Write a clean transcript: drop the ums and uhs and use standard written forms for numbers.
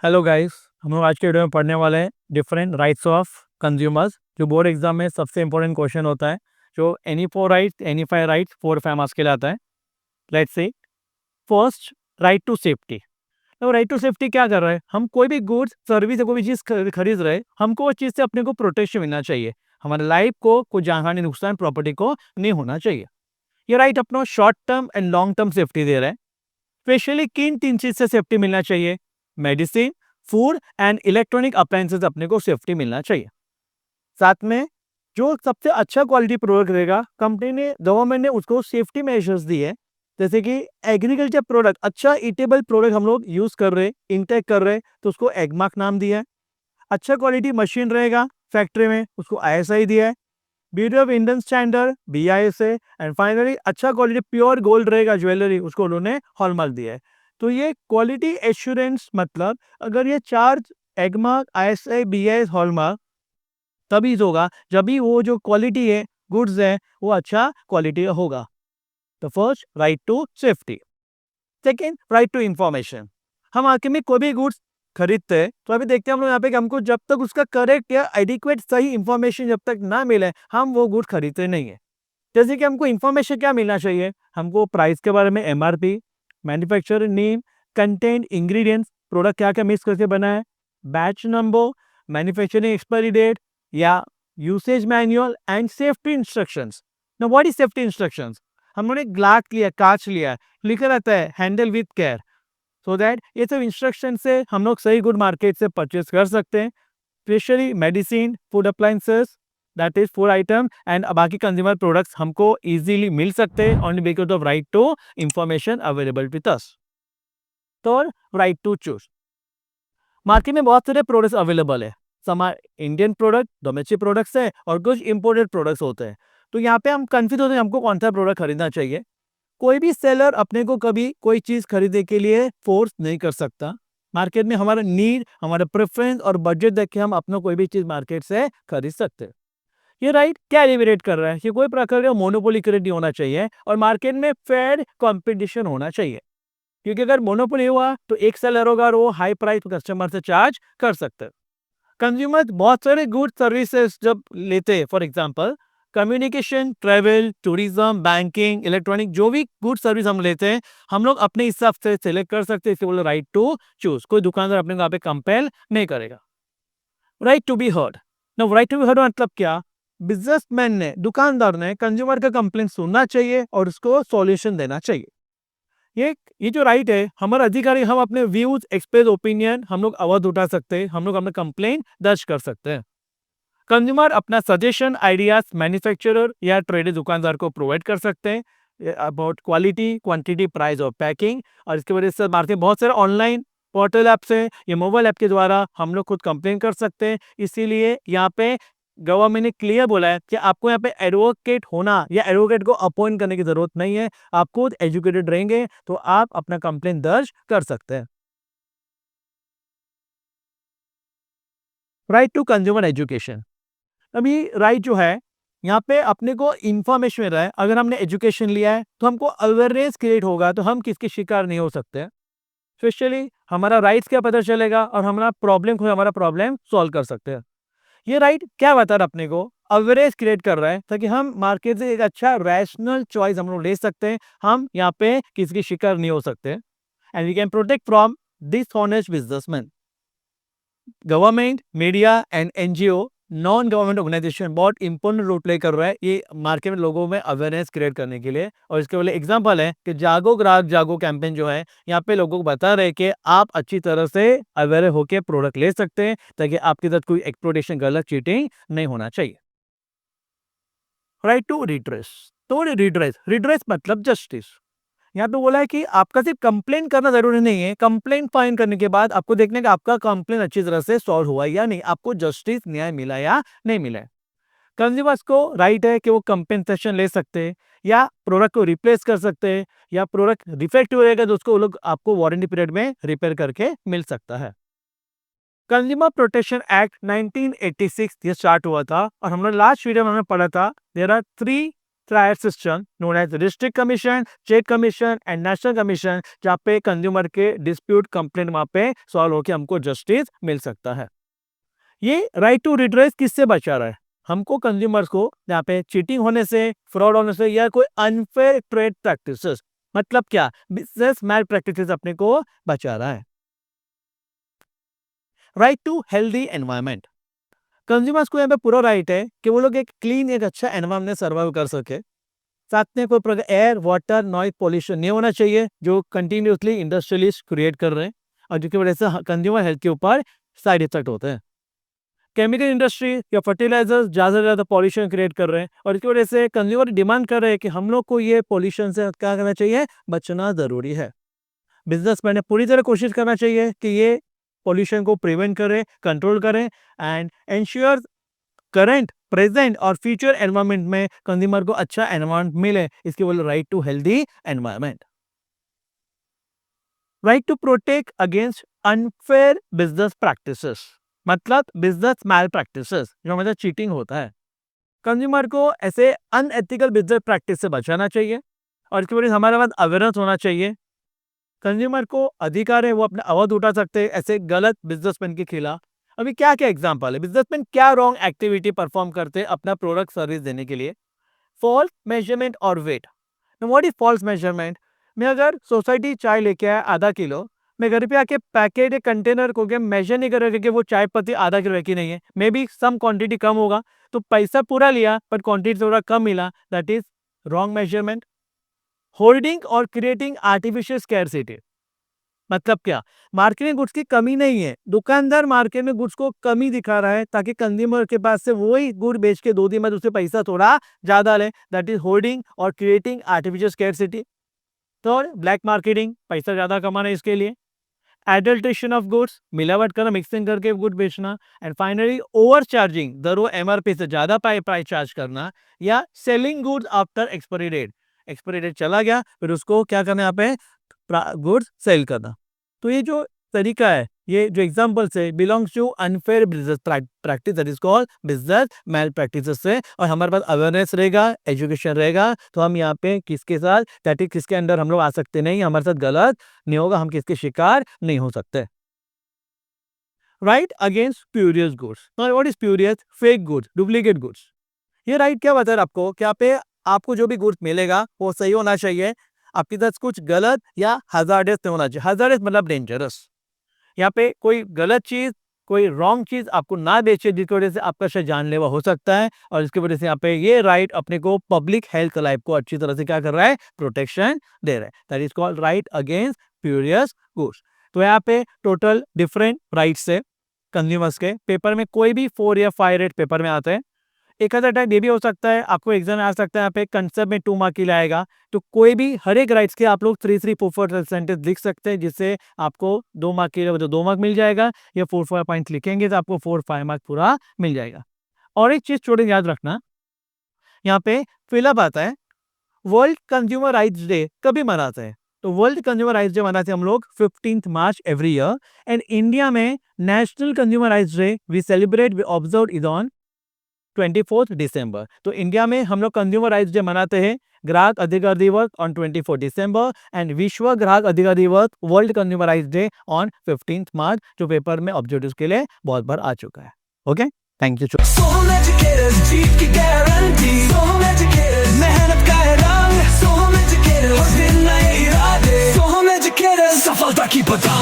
Hello guys, हम लोग आज के वीडियो में पढ़ने वाले हैं डिफरेंट राइट्स ऑफ कंज्यूमर्स। जो बोर्ड एग्जाम में सबसे इंपॉर्टेंट क्वेश्चन होता है, जो any four rights, any five rights, 4 5 marks के लिए आता है। Let's see. First, right to safety. तो राइट टू सेफ्टी क्या कर रहा है? हम कोई भी गुड्स, सर्विस या कोई भी चीज़ खरीद रहे हैं, हमको उस चीज़ से अपने को प्रोटेक्शन मिलना चाहिए। हमारे लाइफ को कोई जानहानि, नुकसान, प्रॉपर्टी को नहीं होना चाहिए। ये राइट अपना short term and long term safety दे रहा है। स्पेशली किन तीन चीज से सेफ्टी मिलना चाहिए? Medicine, food and electronic appliances अपने को सेफ्टी मिलना चाहिए। साथ में जो सबसे अच्छा क्वालिटी प्रोडक्ट रहेगा, कंपनी ने, गवर्नमेंट ने उसको सेफ्टी मेजर्स दिए। जैसे कि एग्रीकल्चर प्रोडक्ट, अच्छा ईटेबल प्रोडक्ट हम लोग यूज कर रहे, इंटेक कर रहे, तो उसको एगमार्क नाम दिया है। अच्छा क्वालिटी मशीन रहेगा फैक्ट्री में, उसको आईएसआई दिया है। Beauty of Indian standard, BISA। And finally अच्छा क्वालिटी प्योर गोल्ड रहेगा ज्वेलरी, उसको उन्होंने हॉलमार्क दिया है। तो ये क्वालिटी एश्योरेंस मतलब, अगर ये चार, एगमार्क, ISI, BIS, हॉलमार्क, तभी होगा जब भी वो जो क्वालिटी है, गुड्स है, वो अच्छा क्वालिटी होगा। तो first, right to safety. Second, right to information. हम मार्केट में कोई भी गुड्स खरीदते हैं, तो अभी देखते हैं हम लोग यहाँ पे कि हमको जब तक उसका करेक्ट या एडिक्वेट सही इंफॉर्मेशन जब तक ना मिले, हम वो गुड खरीदते नहीं है। जैसे कि हमको इंफॉर्मेशन क्या मिलना चाहिए? हमको प्राइस के बारे में, MRP, manufacturer name, content, ingredients, product क्या क्या मिक्स करके बना है, batch number, manufacturing expiry date, या usage manual and safety instructions. Now what is safety instructions? हमने ग्लास लिया, कांच लिया, लिखा रहता है handle with care, so that ये सब इंस्ट्रक्शन से हम लोग सही गुड मार्केट से परचेज कर सकते हैं। Specially medicine, food appliances, that is food item, and बाकी कंज्यूमर प्रोडक्ट्स हमको इजीली मिल सकते हैं only because of right to information available with us. Third, right to choose. Market में बहुत सारे प्रोडक्ट्स अवेलेबल है। Some Indian product, domestic products है, और कुछ इंपोर्टेड प्रोडक्ट्स होते हैं। तो यहाँ पे हम कंफ्यूज होते हैं हमको कौन सा प्रोडक्ट खरीदना चाहिए। कोई भी सेलर अपने को कभी कोई चीज खरीदने के लिए फोर्स नहीं कर सकता। मार्केट में हमारा नीड, हमारा प्रेफरेंस और बजट देख के हम अपना कोई भी चीज मार्केट से खरीद सकते हैं। ये राइट क्या एलिमिनेट कर रहा है कि कोई प्रकार का मोनोपोली क्रिएट नहीं होना चाहिए और मार्केट में फेयर कंपटीशन होना चाहिए। क्योंकि अगर मोनोपोली हुआ तो एक सेलर होगा और वो हाई प्राइस कस्टमर से चार्ज कर सकते हैं। कंज्यूमर बहुत सारे गुड सर्विसेज जब लेते हैं, for example communication, travel, tourism, banking, electronic, जो भी गुड सर्विस हम लेते हैं, हम लोग अपने हिसाब से सिलेक्ट कर सकते हैं। इसे बोलो राइट टू चूज। कोई दुकानदार अपने को यहाँ पे कंपेल नहीं करेगा। Right to be heard. ना राइट टू बी हर्ड मतलब क्या? बिजनेसमैन ने, दुकानदार ने कंज्यूमर का कंप्लेंट सुनना चाहिए और उसको सॉल्यूशन देना चाहिए। ये जो राइट है, हमारा अधिकारी, हम अपने व्यूज, एक्सप्रेस ओपिनियन, हम लोग आवाज उठा सकते हैं, हम लोग अपना कंप्लेंट दर्ज कर सकते हैं। कंज्यूमर अपना सजेशन, आइडियाज मैन्युफैक्चरर या ट्रेडर, दुकानदार को प्रोवाइड कर सकते हैं अबाउट क्वालिटी, क्वांटिटी, प्राइस और पैकिंग। और इसके वजह से मार्केट बहुत सारे ऑनलाइन पोर्टल ऐप्स हैं या मोबाइल ऐप के द्वारा हम लोग खुद कंप्लेन कर सकते हैं। इसीलिए यहाँ पे गवर्नमेंट ने क्लियर बोला है कि आपको यहाँ पे एडवोकेट होना या एडवोकेट को अपॉइंट करने की जरूरत नहीं है। आप खुद एजुकेटेड रहेंगे तो आप अपना कंप्लेन दर्ज कर सकते हैं। Right to consumer education. अभी राइट जो है, यहाँ पे अपने को इंफॉर्मेशन मिल रहा है। अगर हमने एजुकेशन लिया है तो हमको अवेयरनेस क्रिएट होगा, तो हम किसके शिकार नहीं हो सकते। स्पेशली हमारा राइट्स क्या पता चलेगा और हमारा प्रॉब्लम को, हमारा प्रॉब्लम सॉल्व कर सकते हैं। ये राइट क्या बता रहा है अपने को? अवेयरनेस क्रिएट कर रहा है ताकि हम मार्केट से एक अच्छा रैशनल चॉइस हम लोग ले सकते हैं। हम यहाँ पे किसी के शिकार नहीं हो सकते। And we can protect from dishonest businessman. Government, media and NGO, non government organisation बहुत इंपॉर्टेंट रोल प्ले कर रहा है ये मार्केट में लोगों में अवेयरनेस क्रिएट करने के लिए। और इसके वाले एग्जांपल है कि जागो ग्राहक जागो कैंपेन जो है, यहाँ पे लोगों को बता रहे हैं कि आप अच्छी तरह से अवेयर होकर प्रोडक्ट ले सकते हैं ताकि आपके साथ कोई एक्सप्लॉयटेशन, गलत चीटिंग नहीं होना चाहिए। Right to redress. तो रिड्रेस, रिड्रेस मतलब जस्टिस। यहाँ पे बोला है कि आपका सिर्फ कंप्लेन करना जरूरी नहीं है। कंप्लेन फाइन करने के बाद आपको देखने का आपका कंप्लेन अच्छी तरह से सॉल्व हुआ या नहीं, आपको जस्टिस, न्याय मिला या नहीं मिला। कंज्यूमर्स को राइट है कि वो कंपेंसेशन ले सकते हैं या प्रोडक्ट को रिप्लेस कर सकते हैं, या प्रोडक्ट डिफेक्टिव रहेगा तो उसको वो लोग आपको वारंटी पीरियड में रिपेयर करके मिल सकता है। कंज्यूमर प्रोटेक्शन एक्ट 1986 ये स्टार्ट हुआ था और हमने लास्ट वीडियो में हमने पढ़ा था there are 3 trial system known as district commission, state commission and national commission, जहाँ पे कंज्यूमर के डिस्प्यूट कंप्लेंट वहाँ पे सॉल्व होकर हमको जस्टिस मिल सकता है। ये राइट टू रिड्रेस किससे बचा रहा है? हमको कंज्यूमर्स को यहाँ पे चीटिंग होने से, फ्रॉड होने से या कोई अनफेयर ट्रेड प्रैक्टिसेस, मतलब क्या, बिजनेस मैल प्रैक्टिसेस अपने को बचा रहा है। Right to healthy environment, consumers को यहाँ पे पूरा राइट है कि वो लोग एक क्लीन, एक अच्छा एनवायरमेंट सर्वाइव कर सके। साथ में कोई प्रकार एयर, वाटर, नॉइज पोल्यूशन नहीं होना चाहिए जो कंटिन्यूसली इंडस्ट्रियलिस्ट क्रिएट कर रहे हैं और जिसकी वजह से कंज्यूमर हेल्थ के ऊपर साइड इफेक्ट होते हैं। केमिकल इंडस्ट्री या फर्टिलाइजर्स ज़्यादा से ज़्यादा पॉल्यूशन क्रिएट कर रहे हैं और इसकी वजह से कंज्यूमर डिमांड कर रहे हैं कि हम लोग को ये पॉल्यूशन से क्या करना चाहिए, बचना ज़रूरी है। बिजनेसमैन ने पूरी तरह कोशिश करना चाहिए कि ये पॉल्यूशन को प्रिवेंट करें, कंट्रोल करें एंड एंश्योर करंट, प्रेजेंट और फ्यूचर एनवायरनमेंट में कंज्यूमर को अच्छा एनवायरनमेंट मिले। इसके बोले right to healthy environment. Right to protect against unfair business practices, मतलब बिजनेस मैल प्रैक्टिसेस जो मतलब चीटिंग होता है। कंज्यूमर को ऐसे अनएथिकल बिजनेस प्रैक्टिस से बचाना चाहिए और इसकी वजह से हमारे पास अवेयरनेस होना चाहिए। कंज्यूमर को अधिकार है, वो अपना आवाज उठा सकते हैं ऐसे गलत बिजनेसमैन के खिलाफ। अभी क्या क्या एग्जांपल है, बिजनेसमैन क्या रॉन्ग एक्टिविटी परफॉर्म करते हैं अपना प्रोडक्ट सर्विस देने के लिए? फॉल्स मेजरमेंट और weight. What is false measurement? मैं अगर सोसाइटी चाय लेके आया आधा किलो, मैं घर पे आके पैकेट या कंटेनर को के मेजर नहीं कर रहा कि वो चाय पत्ती आधा किलो है कि नहीं है, मे बी सम क्वांटिटी कम होगा, तो पैसा पूरा लिया पर क्वांटिटी थोड़ा कम मिला, that is wrong measurement. Holding और क्रिएटिंग आर्टिफिशियल स्कैरसिटी, मतलब क्या, मार्केट में गुड्स की कमी नहीं है, दुकानदार मार्केट में गुड्स को कमी दिखा रहा है ताकि कंज्यूमर के पास से वही गुड बेच के 2 दिन बाद उससे पैसा थोड़ा ज्यादा ले, दैट इज होल्डिंग और क्रिएटिंग आर्टिफिशियल स्कैरसिटी। तो ब्लैक मार्केटिंग, पैसा ज्यादा कमाना इसके लिए। एडल्ट्रेशन ऑफ गुड्स, मिलावट करना, मिक्सिंग करके गुड बेचना। एंड फाइनली ओवर चार्जिंग, दरो एमआरपी से ज्यादा प्राइस चार्ज करना, या selling goods after expiry date, expiry date चला गया फिर उसको क्या करना, यहाँ पे गुड्स सेल करना। तो ये जो तरीका है, ये जो एग्जांपल्स है, belongs to unfair business practice, that is called business malpractices से। और हमारे पास अवेयरनेस रहेगा, एजुकेशन रहेगा, तो हम यहाँ पे किसके साथ, दैट इज किसके अंडर हम लोग आ सकते नहीं, हमारे साथ गलत नहीं होगा, हम किसके शिकार नहीं हो सकते। Right against spurious goods. What is spurious? Fake goods, duplicate goods. ये राइट क्या बता रहा है आपको, क्या पे आपको जो भी गुड्स मिलेगा वो सही होना चाहिए, आपके साथ कुछ गलत या हजार्डस नहीं होना चाहिए। हजार्डस मतलब डेंजरस। यहाँ पे कोई गलत चीज, कोई रॉन्ग चीज आपको ना बेचे जिसकी वजह से आपका शायद जानलेवा हो सकता है, और इसकी वजह से यहाँ पे ये राइट अपने को पब्लिक हेल्थ लाइफ को अच्छी तरह से क्या कर रहा है, प्रोटेक्शन दे रहा है। That is called right against spurious goods. तो यहाँ पे टोटल डिफरेंट राइट्स है कंज्यूमर्स के। पेपर में कोई भी 4 या 5 रेट पेपर में आते हैं। एक आधा टाइम ये भी हो सकता है आपको एग्जाम में आ सकता है, यहाँ पे कंसेप्ट में 2 मार्क के लिए आएगा, तो कोई भी हर एक राइट्स के आप लोग 3 4 सेंटेंस लिख सकते हैं, जिससे आपको 2 मार्क के लिए 2 मार्क मिल जाएगा, या 4 पॉइंट लिखेंगे तो आपको 4-5 मार्क पूरा मिल जाएगा। और एक चीज स्टूडेंट याद रखना, यहाँ पे फिलअप आता है, वर्ल्ड कंज्यूमर राइट्स डे कभी मनाते हैं? तो वर्ल्ड कंज्यूमर राइट्स डे मनाते हैं हम लोग 15 March every year. And India में national consumer rights day we celebrate, we observe is on 24 December. तो इंडिया में हम लोग कंज्यूमर राइट्स डे मनाते हैं, ग्राहक अधिकार दिवस ऑन 24 दिसंबर एंड विश्व ग्राहक अधिकार दिवस, world consumer rights day on 15 मार्च, जो पेपर में ऑब्जेक्टिव्स के लिए बहुत बार आ चुका है। Okay, thank you. मेहनत का रंग, सफलता की पता।